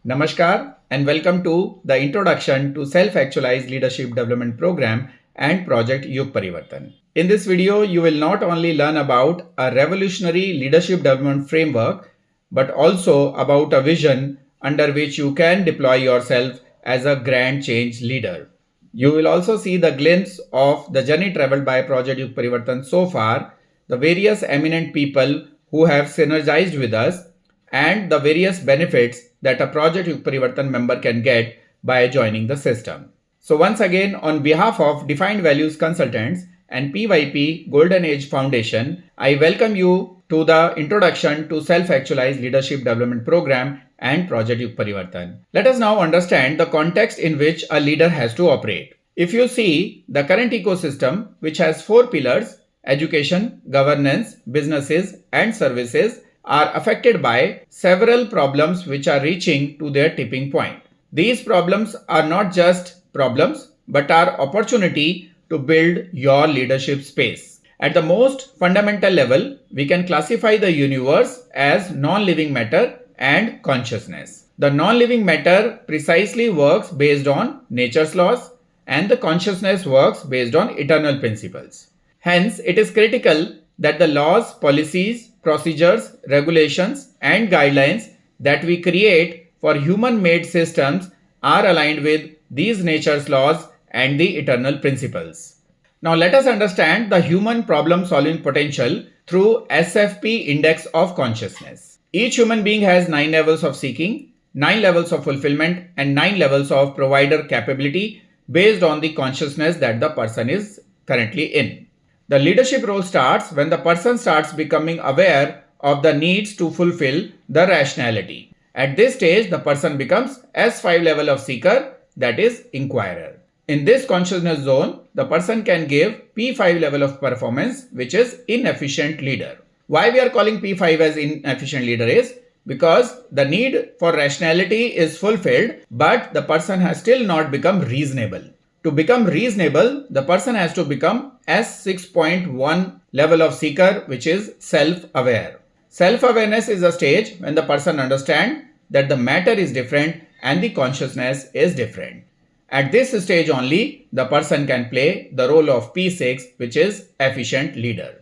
Namaskar and welcome to the Introduction to Self-Actualized Leadership Development Program and Project Yug Parivartan. In this video, you will not only learn about a revolutionary leadership development framework, but also about a vision under which you can deploy yourself as a grand change leader. You will also see the glimpse of the journey traveled by Project Yug Parivartan so far, the various eminent people who have synergized with us, and the various benefits that a Project Yug Parivartan member can get by joining the system. So once again, on behalf of Defined Values Consultants and PYP Golden Age Foundation, I welcome you to the Introduction to Self-Actualized Leadership Development Program and Project Yug Parivartan. Let us now understand the context in which a leader has to operate. If you see the current ecosystem, which has 4 pillars, education, governance, businesses, and services, are affected by several problems which are reaching to their tipping point. These problems are not just problems, but are opportunity to build your leadership space. At the most fundamental level, we can classify the universe as non-living matter and consciousness. The non-living matter precisely works based on nature's laws, and the consciousness works based on eternal principles. Hence, it is critical that the laws, policies, procedures, regulations, and guidelines that we create for human-made systems are aligned with these nature's laws and the eternal principles. Now let us understand the human problem-solving potential through SFP Index of Consciousness. Each human being has 9 levels of seeking, 9 levels of fulfillment, and 9 levels of provider capability based on the consciousness that the person is currently in. The leadership role starts when the person starts becoming aware of the needs to fulfill the rationality. At this stage, the person becomes S5 level of seeker, that is inquirer. In this consciousness zone, the person can give P5 level of performance, which is inefficient leader. Why we are calling P5 as inefficient leader is because the need for rationality is fulfilled, but the person has still not become reasonable. To become reasonable, the person has to become S6.1 level of seeker, which is self-aware. Self-awareness is a stage when the person understands that the matter is different and the consciousness is different. At this stage only, the person can play the role of P6, which is efficient leader.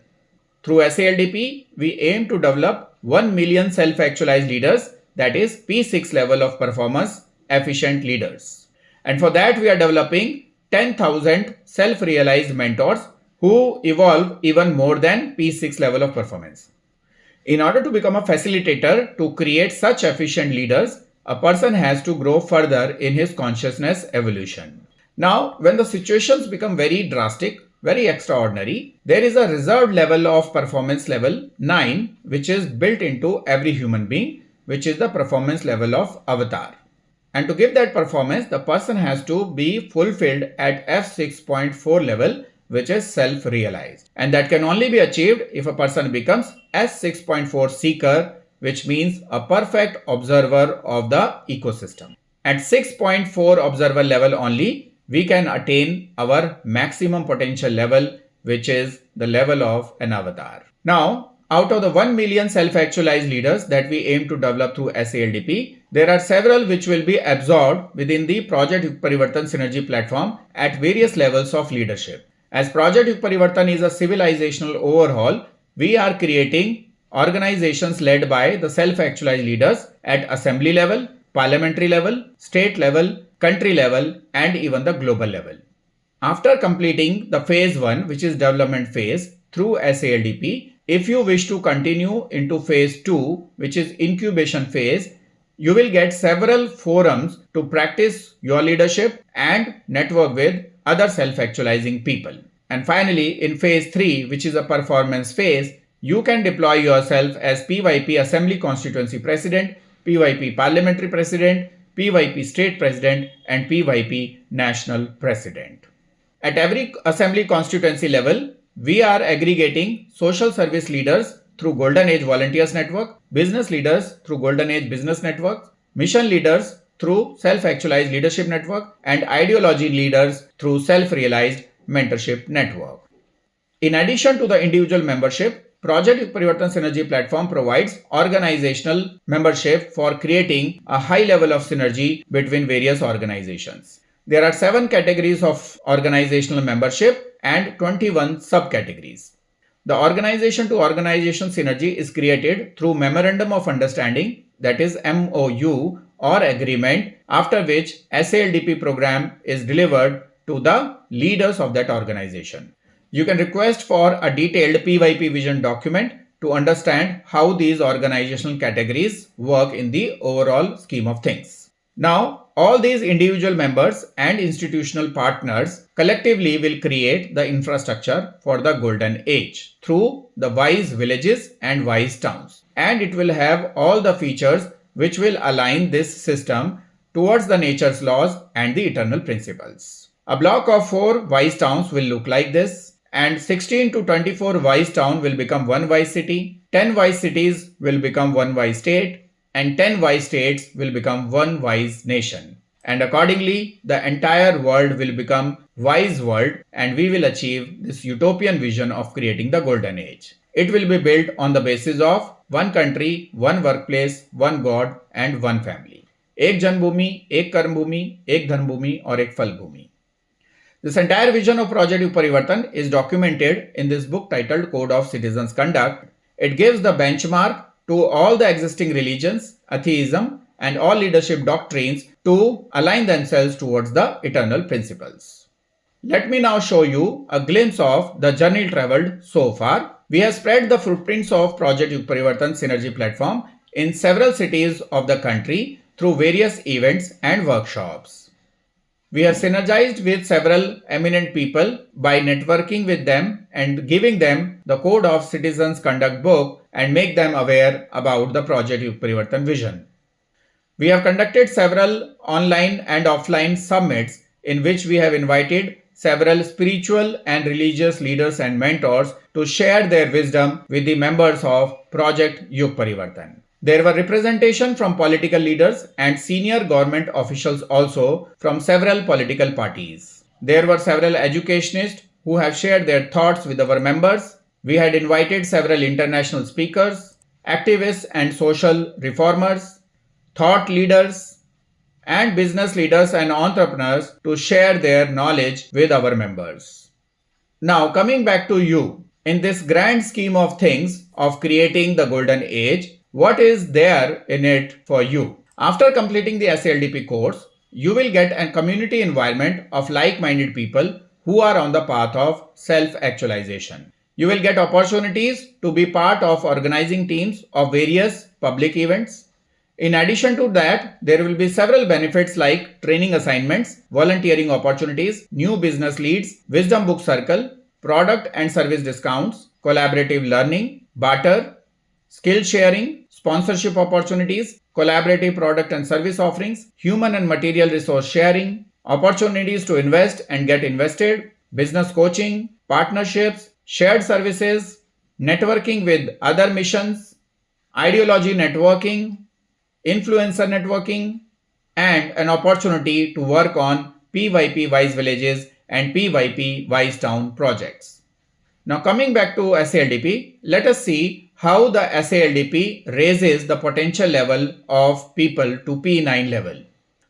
Through SALDP, we aim to develop 1 million self-actualized leaders, that is P6 level of performance, efficient leaders. And for that, we are developing 10,000 self-realized mentors who evolve even more than P6 level of performance. In order to become a facilitator to create such efficient leaders, a person has to grow further in his consciousness evolution. Now, when the situations become very drastic, very extraordinary, there is a reserved level of performance level 9, which is built into every human being, which is the performance level of avatar. And to give that performance, the person has to be fulfilled at F6.4 level, which is self-realized. And that can only be achieved if a person becomes S6.4 seeker, which means a perfect observer of the ecosystem. At 6.4 observer level only, we can attain our maximum potential level, which is the level of an avatar. Now, out of the 1 million self-actualized leaders that we aim to develop through SALDP, there are several which will be absorbed within the Project Yug Parivartan Synergy platform at various levels of leadership. As Project Yug Parivartan is a civilizational overhaul, we are creating organizations led by the self-actualized leaders at assembly level, parliamentary level, state level, country level, and even the global level. After completing the phase 1, which is development phase, through SALDP, if you wish to continue into phase 2, which is incubation phase, you will get several forums to practice your leadership and network with other self-actualizing people. And finally, in phase 3, which is a performance phase, you can deploy yourself as PYP Assembly Constituency President, PYP Parliamentary President, PYP State President, and PYP National President. At every Assembly Constituency level, we are aggregating social service leaders through Golden Age Volunteers Network, business leaders through Golden Age Business Network, mission leaders through Self-Actualized Leadership Network, and ideology leaders through Self-Realized Mentorship Network. In addition to the individual membership, Project Yug Parivartan Synergy Platform provides organizational membership for creating a high level of synergy between various organizations. There are 7 categories of organizational membership and 21 subcategories. The organization to organization synergy is created through Memorandum of Understanding, that is MOU or agreement, after which SALDP program is delivered to the leaders of that organization. You can request for a detailed PYP vision document to understand how these organizational categories work in the overall scheme of things. Now, all these individual members and institutional partners collectively will create the infrastructure for the golden age through the wise villages and wise towns. And it will have all the features which will align this system towards the nature's laws and the eternal principles. A block of 4 wise towns will look like this, and 16 to 24 wise towns will become one wise city, 10 wise cities will become one wise state, and 10 wise states will become one wise nation. And accordingly, the entire world will become wise world, and we will achieve this utopian vision of creating the golden age. It will be built on the basis of one country, one workplace, one God and one family. एक जन्मभूमि, एक कर्मभूमि, एक धर्मभूमि और एक फलभूमि. This entire vision of Project Yug Parivartan is documented in this book titled Code of Citizens Conduct. It gives the benchmark to all the existing religions, atheism, and all leadership doctrines to align themselves towards the eternal principles. Let me now show you a glimpse of the journey traveled so far. We have spread the footprints of Project Yug Parivartan Synergy Platform in several cities of the country through various events and workshops. We have synergized with several eminent people by networking with them and giving them the Code of Citizens Conduct book and make them aware about the Project Yug Parivartan vision. We have conducted several online and offline summits in which we have invited several spiritual and religious leaders and mentors to share their wisdom with the members of Project Yug Parivartan. There were representation from political leaders and senior government officials also from several political parties. There were several educationists who have shared their thoughts with our members. We had invited several international speakers, activists and social reformers, thought leaders, and business leaders and entrepreneurs to share their knowledge with our members. Now, coming back to you, in this grand scheme of things of creating the golden age, what is there in it for you? After completing the SALDP course, you will get a community environment of like-minded people who are on the path of self-actualization. You will get opportunities to be part of organizing teams of various public events. In addition to that, there will be several benefits like training assignments, volunteering opportunities, new business leads, wisdom book circle, product and service discounts, collaborative learning, barter, skill sharing, sponsorship opportunities, collaborative product and service offerings, human and material resource sharing, opportunities to invest and get invested, business coaching, partnerships, shared services, networking with other missions, ideology networking, influencer networking, and an opportunity to work on PYP Wise Villages and PYP Wise Town projects. Now coming back to SALDP, let us see how the SALDP raises the potential level of people to P9 level.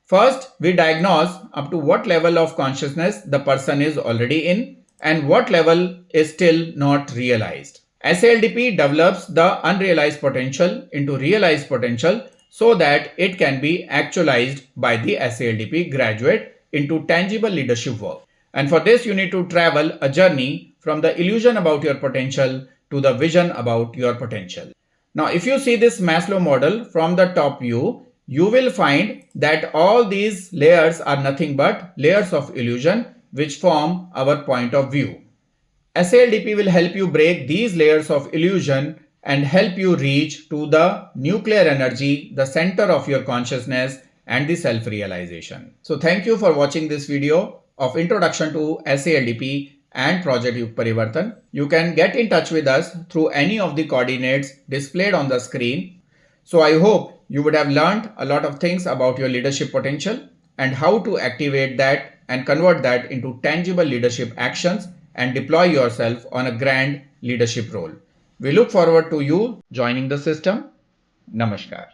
First, we diagnose up to what level of consciousness the person is already in and what level is still not realized. SALDP develops the unrealized potential into realized potential so that it can be actualized by the SALDP graduate into tangible leadership work. And for this, you need to travel a journey from the illusion about your potential to the vision about your potential. Now, if you see this Maslow model from the top view, you will find that all these layers are nothing but layers of illusion which form our point of view. SALDP will help you break these layers of illusion and help you reach to the nuclear energy, the center of your consciousness and the self-realization. So thank you for watching this video of Introduction to SALDP and Project Yug Parivartan. You can get in touch with us through any of the coordinates displayed on the screen. So I hope you would have learned a lot of things about your leadership potential and how to activate that and convert that into tangible leadership actions and deploy yourself on a grand leadership role. We look forward to you joining the system. Namaskar.